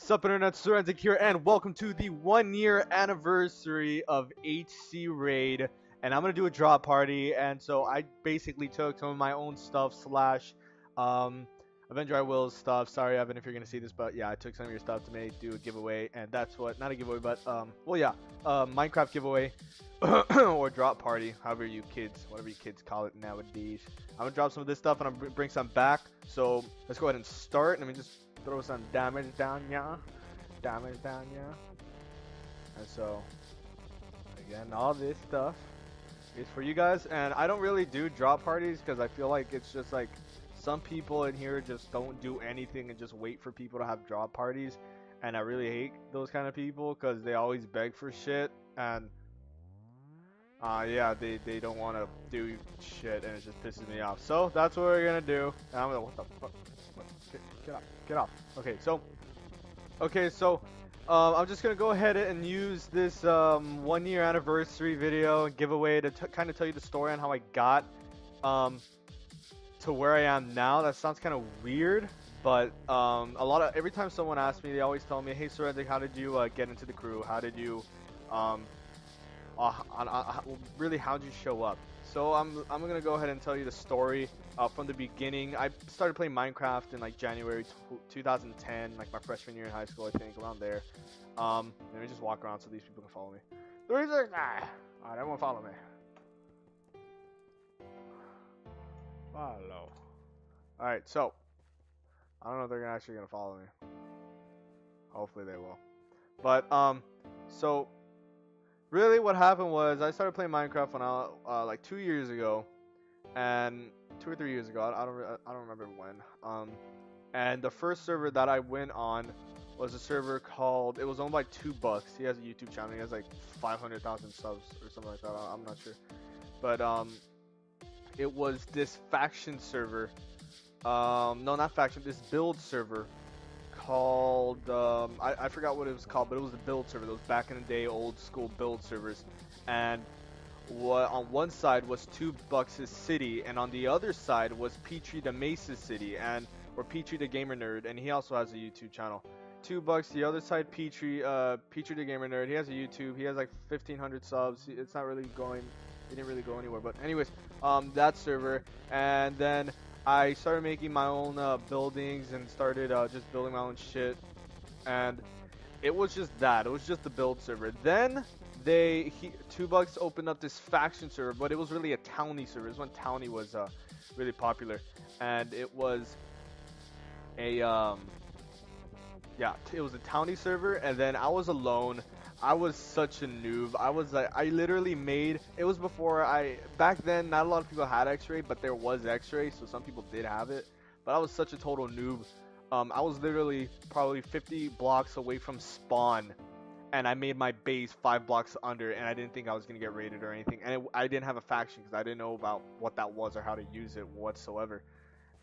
Sup internet, Sorensipoo here, and welcome to the 1 year anniversary of Hcraid. And I'm gonna do a drop party, and so I basically took some of my own stuff slash Avenger I Will's stuff. Sorry Evan if you're gonna see this, but yeah, I took some of your stuff to do a giveaway, and that's what, not a giveaway, but well yeah, Minecraft giveaway or drop party, however you kids, whatever you kids call it nowadays. I'm gonna drop some of this stuff and I'm gonna bring some back. So let's go ahead and start. Let me just throw some damage down, yeah. Damage down, yeah. And so, again, all this stuff is for you guys. And I don't really do drop parties because I feel like it's just like some people in here just don't do anything and just wait for people to have drop parties. And I really hate those kind of people because they always beg for shit. And yeah, they don't want to do shit and it just pisses me off. So that's what we're gonna do. And I'm gonna, what the fuck? Get off. Okay, so I'm just gonna go ahead and use this 1 year anniversary video and giveaway to kind of tell you the story on how I got to where I am now. That sounds kind of weird, but every time someone asks me, they always tell me, "Hey, Sorensipoo, how did you get into the crew? How did you really, how'd you show up?" So I'm gonna go ahead and tell you the story from the beginning. I started playing Minecraft in like January 2010, like my freshman year in high school, I think, around there. Let me just walk around so these people can follow me. 369. Alright, everyone follow me. Follow. Alright, so I don't know if they're actually gonna follow me. Hopefully they will. But so really, what happened was I started playing Minecraft when I like 2 years ago, and 2 or 3 years ago. I don't remember when. And the first server that I went on was a server called. It was owned by 2Bucks. He has a YouTube channel. He has like 500,000 subs or something like that. I'm not sure, but it was this faction server. No, not faction. This build server called I forgot what it was called, but it was a build server. Those back in the day old school build servers. And on one side was 2Bucks' city, and on the other side was Petrie the Mace's city, and or Petrie the Gamer Nerd, and he also has a YouTube channel. 2Bucks, the other side, Petrie the Gamer Nerd. He has a YouTube. He has like 1,500 subs. It's not really going. It didn't really go anywhere. But anyways, that server, and then I started making my own buildings and started just building my own shit, and it was just that. It was just the build server. Then 2Bucks opened up this faction server, but it was really a townie server. It was when townie was really popular, and it was a yeah, it was a townie server. And then I was alone. I was such a noob. I was like, I literally made, it was before back then, not a lot of people had X-Ray, but there was X-Ray, so some people did have it. But I was such a total noob. I was literally probably 50 blocks away from spawn, and I made my base 5 blocks under, and I didn't think I was going to get raided or anything. And I didn't have a faction because I didn't know about what that was or how to use it whatsoever.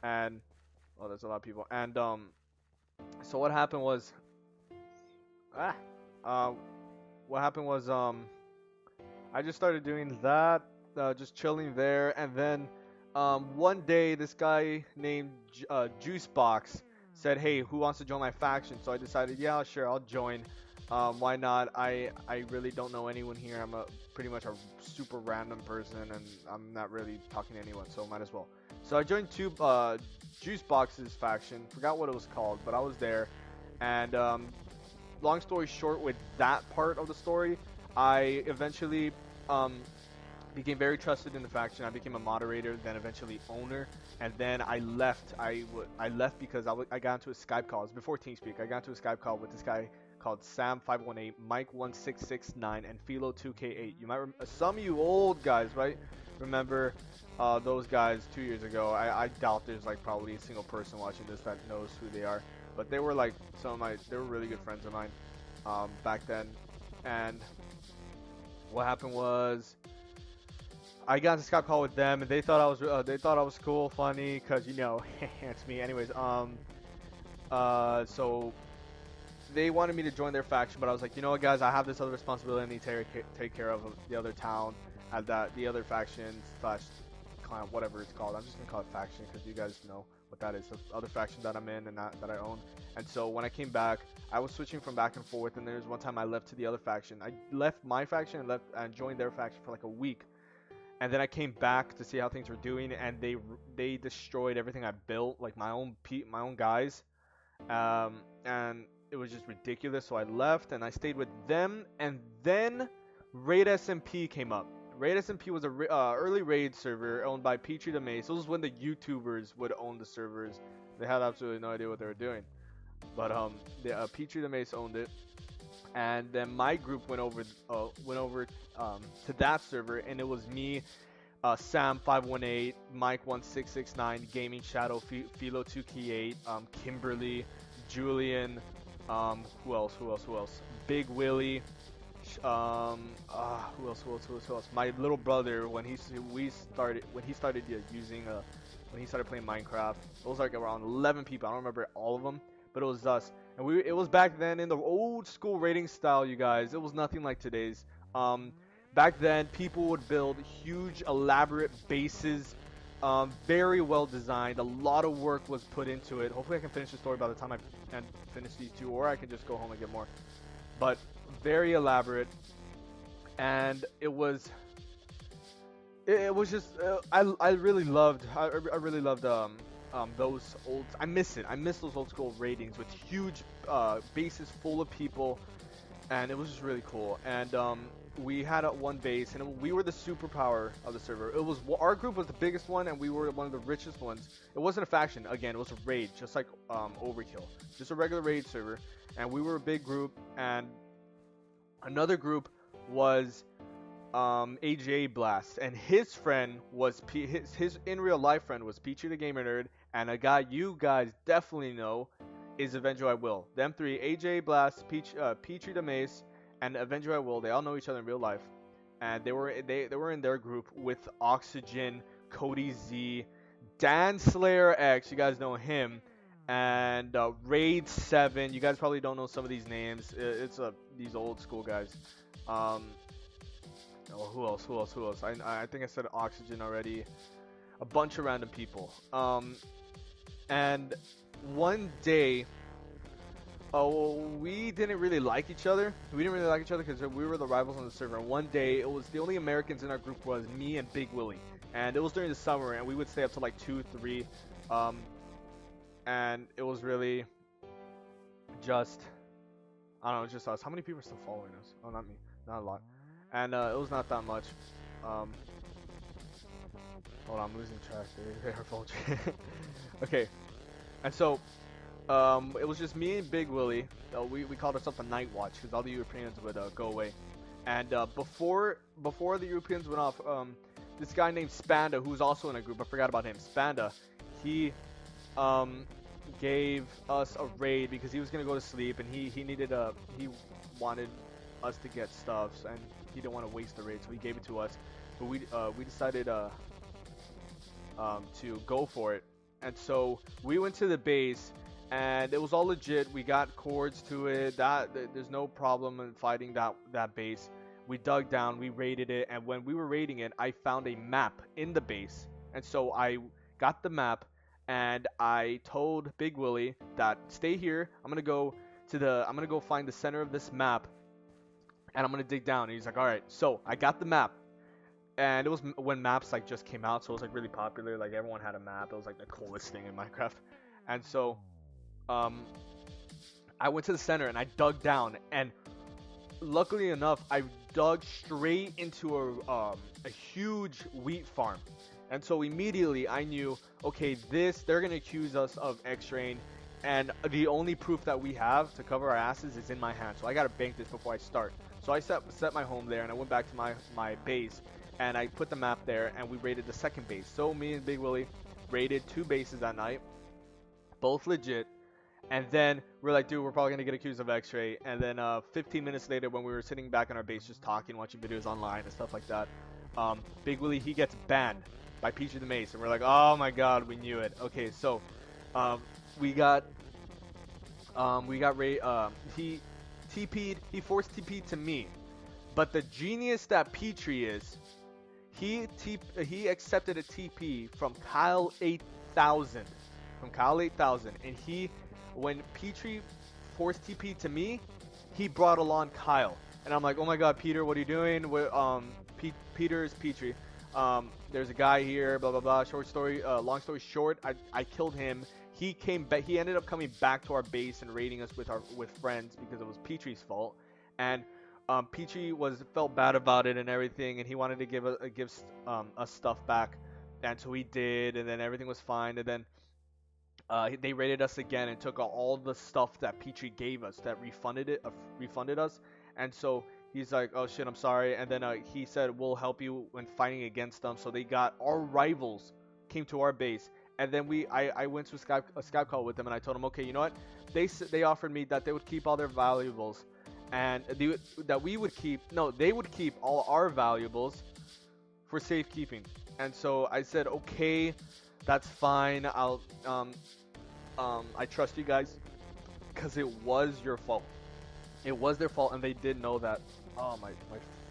And, oh, there's a lot of people. And, so what happened was, what happened was I just started doing that, just chilling there, and then one day this guy named Juicebox said, "Hey, who wants to join my faction?" So I decided, yeah, sure, I'll join. Why not? I really don't know anyone here. I'm pretty much a super random person, and I'm not really talking to anyone, so might as well. So I joined Juicebox's faction. Forgot what it was called, but I was there, and long story short, with that part of the story, I eventually became very trusted in the faction. I became a moderator, then eventually owner, and then I left. I left because I got into a Skype call. It was before TeamSpeak. I got into a Skype call with this guy called Sam518, Mike1669, and Philo2K8. You might some of you old guys, right, remember those guys 2 years ago. I doubt there's like probably a single person watching this that knows who they are. But they were like they were really good friends of mine back then. And what happened was I got into a Skype call with them, and they thought I was cool, funny, cause you know, it's me. Anyways, so they wanted me to join their faction, but I was like, you know what, guys, I have this other responsibility I need to take care of the other town, the other faction slash clan, whatever it's called. I'm just gonna call it faction because you guys know what that is, the other faction that I'm in and that I own. And so when I came back, I was switching from back and forth, and there's one time I left to the other faction. I left my faction and joined their faction for like a week. And then I came back to see how things were doing, and they destroyed everything I built, like my own guys, and it was just ridiculous. So I left, and I stayed with them, and then Raid SMP came up. Raid SMP was a early raid server owned by Petrie the Mace. This was when the YouTubers would own the servers. They had absolutely no idea what they were doing, but Petrie the Mace owned it. And then my group went over to that server, and it was me, Sam518, Mike1669, Gaming Shadow, Philo2K8, Kimberly, Julian, who else? Big Willie, who else? My little brother, when he started playing Minecraft, it was like around 11 people. I don't remember all of them, but it was us. And it was back then in the old school raiding style, you guys. It was nothing like today's. Back then, people would build huge, elaborate bases, very well designed. A lot of work was put into it. Hopefully I can finish the story by the time I finish these two, or I can just go home and get more. But very elaborate, and it was just I really loved those old. I miss those old school ratings with huge bases full of people, and it was just really cool. And we had one base, and we were the superpower of the server. Our group was the biggest one, and we were one of the richest ones. It wasn't a faction, again, it was a raid, just like Overkill, just a regular raid server. And we were a big group, and another group was AJ Blast, and his friend was his in real life friend was Peachy the Gamer Nerd, and a guy you guys definitely know is Avenger I Will. Them three, AJ Blast, Peachy the Mace, and Avenger I Will, they all know each other in real life, and they were in their group with Oxygen, Cody Z, Dan Slayer X, you guys know him, and Raid 7. You guys probably don't know some of these names. It's these old school guys. Who else? I think I said Oxygen already. A bunch of random people. And one day, we didn't really like each other. Because we were the rivals on the server. And one day, it was the only Americans in our group was me and Big Willie. And it was during the summer, and we would stay up to like 2, 3. And it was really just, I don't know, just us. How many people are still following us? Oh, not me. Not a lot. And it was not that much. Hold on, I'm losing track. Okay. And so, it was just me and Big Willie. We called ourselves the Night Watch because all the Europeans would go away. And before the Europeans went off, this guy named Spanda, who's also in a group, I forgot about him. Spanda, he gave us a raid because he was gonna go to sleep, and he wanted us to get stuff, and he didn't want to waste the raid, so he gave it to us. But we decided to go for it, and so we went to the base, and it was all legit. We got cords to it. There's no problem in fighting that base. We dug down, we raided it, and when we were raiding it, I found a map in the base, and so I got the map, and I told Big Willie that stay here. I'm gonna go find the center of this map, and I'm gonna dig down. And he's like, all right. So I got the map, and it was when maps like just came out, so it was like really popular. Like everyone had a map. It was like the coolest thing in Minecraft. And so, I went to the center and I dug down, and luckily enough, I dug straight into a huge wheat farm. And so immediately I knew, okay, they're going to accuse us of X-raying, and the only proof that we have to cover our asses is in my hand. So I got to bank this before I start. So I set my home there, and I went back to my base, and I put the map there, and we raided the second base. So me and Big Willie raided 2 bases that night, both legit. And then we're like, dude, we're probably going to get accused of X-ray. And then 15 minutes later, when we were sitting back on our base just talking, watching videos online and stuff like that, Big Willie, he gets banned by Peachy the Mace, and we're like, oh my god, we knew it. Okay, so he TP'd, he forced TP'd to me, but the genius that Petrie is, he accepted a TP from Kyle 8000, from Kyle 8000, and when Petrie forced TP to me, he brought along Kyle, and I'm like, oh my God, Peter, what are you doing? Peter's Petrie. There's a guy here, blah blah blah. Long story short, I killed him. He came back. He ended up coming back to our base and raiding us with friends because it was Petrie's fault, and Petrie felt bad about it and everything, and he wanted to give us stuff back, and so he did, and then everything was fine, and then they raided us again and took all the stuff that Petrie gave us that refunded us, and so he's like, oh shit, I'm sorry, and then he said we'll help you when fighting against them. So they got our rivals came to our base, and then I went to a Skype call with them, and I told them, okay, you know what, they offered me that they would keep all their valuables, and they would keep all our valuables for safekeeping. And so I said, okay, that's fine. I trust you guys, because it was your fault. It was their fault, and they did know that. Oh, my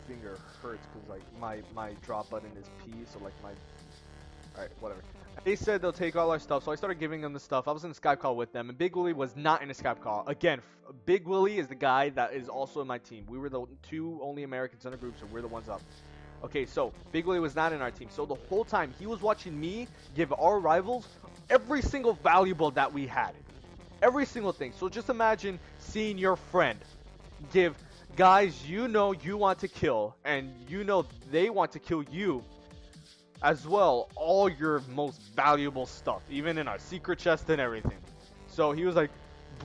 finger hurts because like my drop button is P, so like alright, whatever. They said they'll take all our stuff, so I started giving them the stuff. I was in a Skype call with them, and Big Willie was not in a Skype call. Again, Big Willie is the guy that is also in my team. We were the two only Americans in the group, so we're the ones up. Okay, so Big Willie was not in our team. So the whole time he was watching me give our rivals every single valuable that we had. Every single thing. So just imagine seeing your friend give guys you know you want to kill, and you know they want to kill you as well, all your most valuable stuff, even in our secret chest and everything. So he was like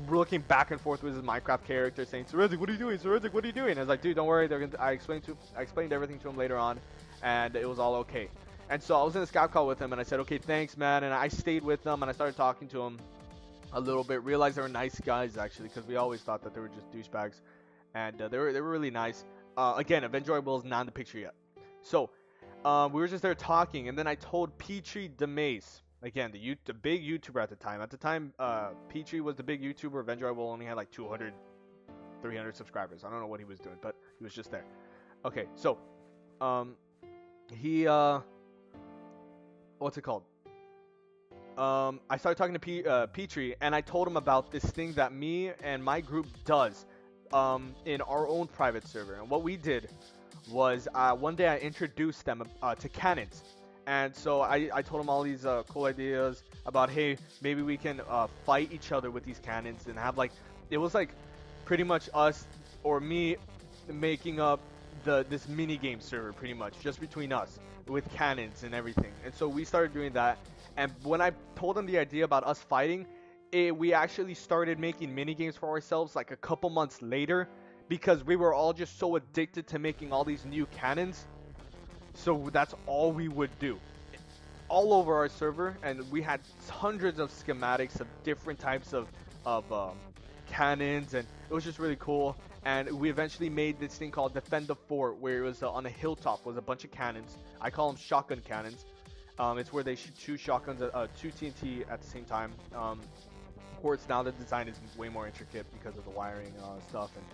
looking back and forth with his Minecraft character saying, Sorensic, what are you doing? Sorensic, what are you doing? And I was like, dude, don't worry, I explained everything to him later on, and it was all okay. And so I was in a Skype call with him, and I said, okay, thanks, man. And I stayed with them, and I started talking to him a little bit. Realized they were nice guys, actually, because we always thought that they were just douchebags. And they were really nice. Again, Enjoyable is not in the picture yet. So we were just there talking, and then I told Petrie DeMace, again, the big YouTuber at the time. At the time, Petrie was the big YouTuber. Enjoyable only had like 200, 300 subscribers. I don't know what he was doing, but he was just there. Okay, so he what's it called? I started talking to Petrie, and I told him about this thing that me and my group does in our own private server. And what we did was one day I introduced them to cannons, and so I told them all these cool ideas about, hey, maybe we can fight each other with these cannons, and have like, it was like pretty much us or me making up this mini game server, pretty much just between us with cannons and everything. And so we started doing that, and when I told them the idea about us fighting, we actually started making mini games for ourselves like a couple months later, because we were all just so addicted to making all these new cannons. So that's all we would do all over our server, and we had hundreds of schematics of different types of cannons, and it was just really cool. And we eventually made this thing called Defend the Fort, where it was on a hilltop was a bunch of cannons. I call them shotgun cannons. It's where they shoot two shotguns, two TNT at the same time. Of course, now the design is way more intricate because of the wiring stuff, and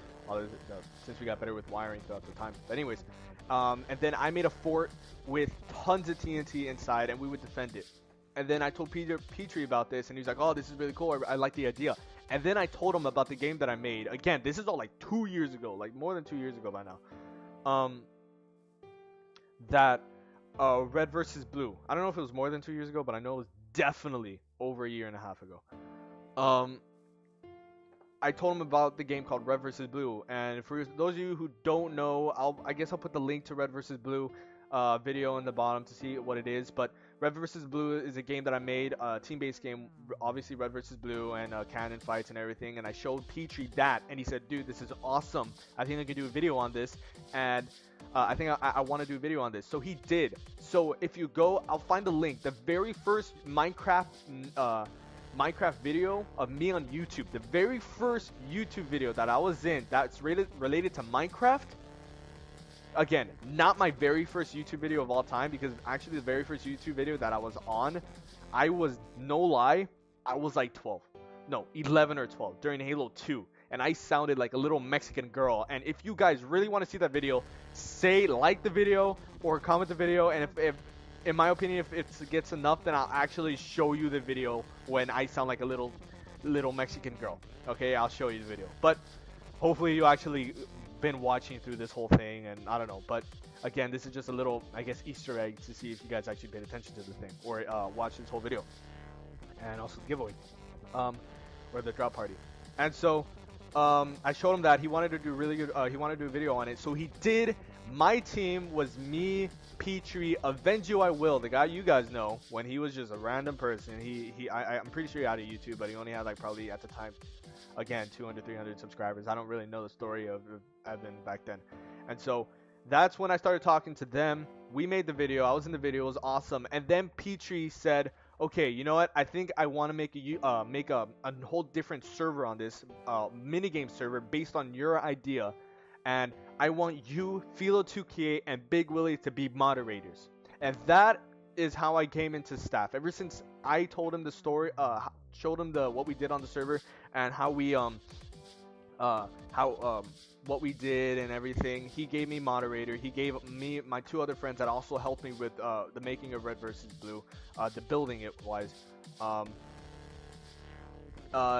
since we got better with wiring throughout the time. But anyways, and then I made a fort with tons of TNT inside, and we would defend it. And then I told Petrie about this, and he was like, oh, this is really cool, I like the idea. And then I told him about the game that I made. Again, this is all like 2 years ago, like more than 2 years ago by now. That Red versus Blue. I don't know if it was more than 2 years ago, but I know it was definitely over a year and a half ago. I told him about the game called Red vs. Blue, and for those of you who don't know, I guess I'll put the link to Red vs. Blue video in the bottom to see what it is. But Red vs. Blue is a game that I made, a team-based game, obviously Red vs. Blue, and cannon fights and everything. And I showed Petrie that, and he said, dude, this is awesome. I think I can do a video on this, and I think I want to do a video on this. So he did. So if you go, I'll find the link. The very first Minecraft video of me on YouTube, the very first YouTube video that I was in that's related to Minecraft. Again, not my very first YouTube video of all time, because actually the very first YouTube video that I was on, I was, no lie, I was like 12. No, 11 or 12 during Halo 2. And I sounded like a little Mexican girl. And if you guys really want to see that video, like the video or comment the video. And in my opinion, if it gets enough, then I'll actually show you the video when I sound like a little Mexican girl. Okay, I'll show you the video. But hopefully you actually been watching through this whole thing, and I don't know. But again, this is just a little, I guess, Easter egg to see if you guys actually paid attention to the thing or watched this whole video, and also the giveaway, or the drop party. And so I showed him that he wanted to do really good. He wanted to do a video on it, so he did. My team was me, Petrie, Avenge You I Will, the guy you guys know, when he was just a random person. I'm pretty sure he had a YouTube, but he only had like probably at the time, again, 200, 300 subscribers. I don't really know the story of Evan back then. And so that's when I started talking to them. We made the video. I was in the video. It was awesome. And then Petrie said, okay, you know what? I think I want to make a whole different server on this minigame server based on your idea. And I want you, Philo2K, and Big Willie to be moderators. And that is how I came into staff. Ever since I told him the story, showed him what we did on the server and how we what we did and everything, he gave me moderator. He gave me my two other friends that also helped me with the making of Red versus Blue, the building it wise.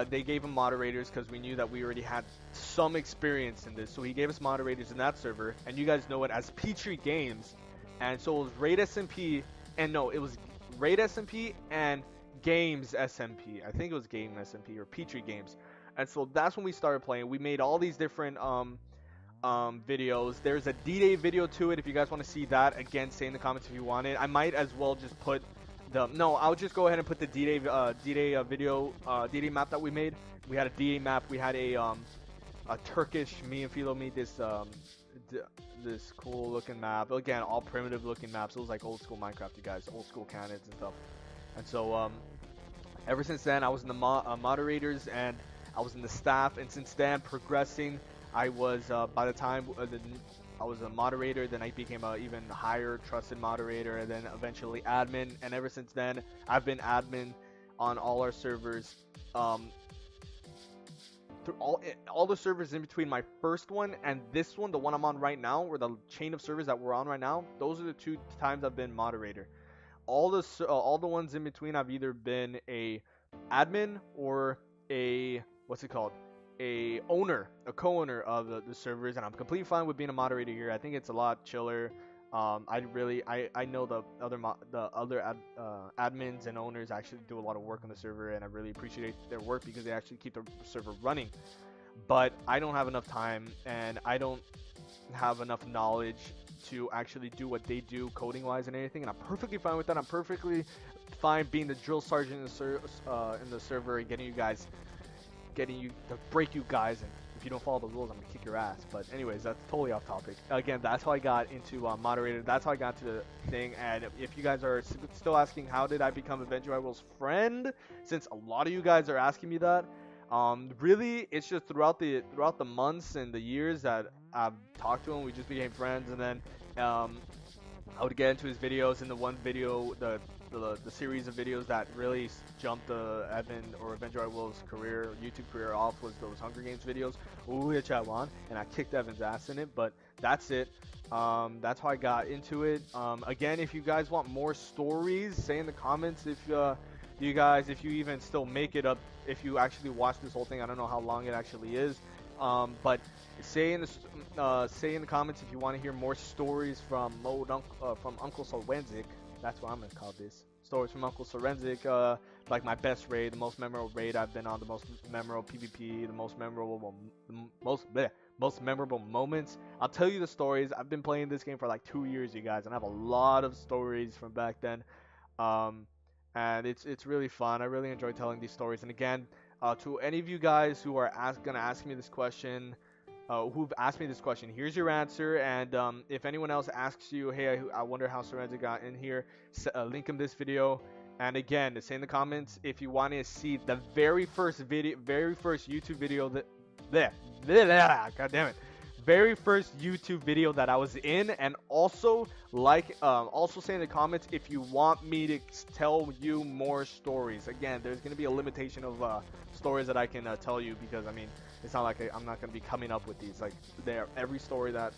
They gave him moderators because we knew that we already had some experience in this, so he gave us moderators in that server, and you guys know it as Petrie Games. And so it was Raid SMP, and no, it was Raid SMP and Games SMP. I think it was Game SMP or Petrie Games. And so that's when we started playing. We made all these different videos. There's a D-Day video to it if you guys want to see that. Again, say in the comments if you want it. I might as well just put I'll just go ahead and put the D-Day video, D-Day map that we made. We had a D-Day map. We had a Turkish, me and Philo made this this cool looking map. Again, all primitive looking maps. It was like old school Minecraft, you guys, old school cannons and stuff. And so ever since then, I was in the moderators and I was in the staff. And since then, progressing, I was by the time I was a moderator, then I became an even higher trusted moderator, and then eventually admin. And ever since then, I've been admin on all our servers. Through all the servers in between my first one and this one, the one I'm on right now, or the chain of servers that we're on right now, those are the 2 times I've been moderator. All the ones in between, I've either been a admin or a a co-owner of the servers, and I'm completely fine with being a moderator here. I think it's a lot chiller. I know the other admins and owners actually do a lot of work on the server, and I really appreciate their work because they actually keep the server running. But I don't have enough time, and I don't have enough knowledge to actually do what they do coding wise and anything, and I'm perfectly fine with that. I'm perfectly fine being the drill sergeant in the server and getting you to break you guys, and if you don't follow the rules, I'm gonna kick your ass. But anyways, that's totally off topic. Again, that's how I got into moderator. That's how I got to the thing. And if you guys are still asking how did I become Avenger I Will's friend, since a lot of you guys are asking me that, really it's just throughout the months and the years that I've talked to him, we just became friends. And then I would get into his videos. In the one video, the series of videos that really jumped Evan or Avenger I Will's YouTube career off was those Hunger Games videos. Ooh, yeah, chat one, and I kicked Evan's ass in it. But that's it. That's how I got into it. Again, if you guys want more stories, say in the comments if you even still make it up, if you actually watch this whole thing. I don't know how long it actually is. But say in the comments if you want to hear more stories from Uncle Sorensic. That's what I'm gonna call this. Stories from Uncle Sorensic, like my best raid, the most memorable raid I've been on, the most memorable PvP, the most memorable moments. I'll tell you the stories. I've been playing this game for like 2 years, you guys, and I have a lot of stories from back then. And it's really fun. I really enjoy telling these stories. And again, to any of you guys who are gonna ask me this question, who've asked me this question, here's your answer. And if anyone else asks you, hey, I wonder how Sorensic got in here, link him this video. And again, say in the comments if you want to see the very first YouTube video god damn it, very first YouTube video that I was in. And also also say in the comments if you want me to tell you more stories. Again, there's gonna be a limitation of stories that I can tell you, because I mean, it's not like I'm not gonna be coming up with these. Like every story that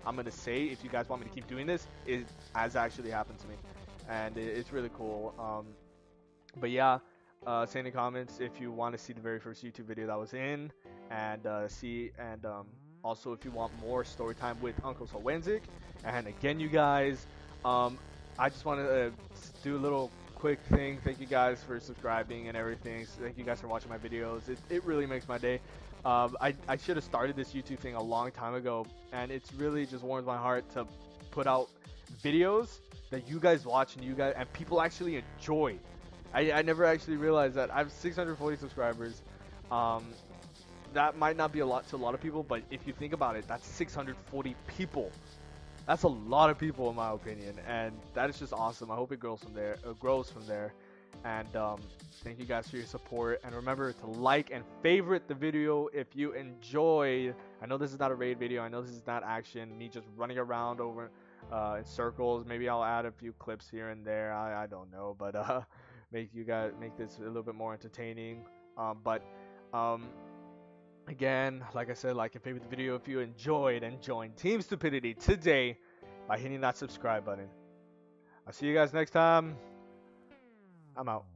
I'm gonna say, if you guys want me to keep doing this, it has actually happened to me, and it's really cool. But yeah, say in the comments if you want to see the very first YouTube video that was in, and also if you want more story time with Uncle Sowenzik. And again, you guys, I just want to do a little quick thing. Thank you guys for subscribing and everything. So thank you guys for watching my videos. It really makes my day. I should have started this YouTube thing a long time ago, and it's really just warms my heart to put out videos that you guys watch and people actually enjoy. I never actually realized that I have 640 subscribers. That might not be a lot to a lot of people, but if you think about it, that's 640 people. That's a lot of people in my opinion, and that is just awesome. I hope it grows from there. And thank you guys for your support, and remember to like and favorite the video if you enjoyed. I know this is not a raid video. I know this is not action, me just running around over in circles. Maybe I'll add a few clips here and there. I don't know, but make this a little bit more entertaining. Again, like I said, like and favorite the video if you enjoyed, and join Team Stupidity today by hitting that subscribe button. I'll see you guys next time. I'm out.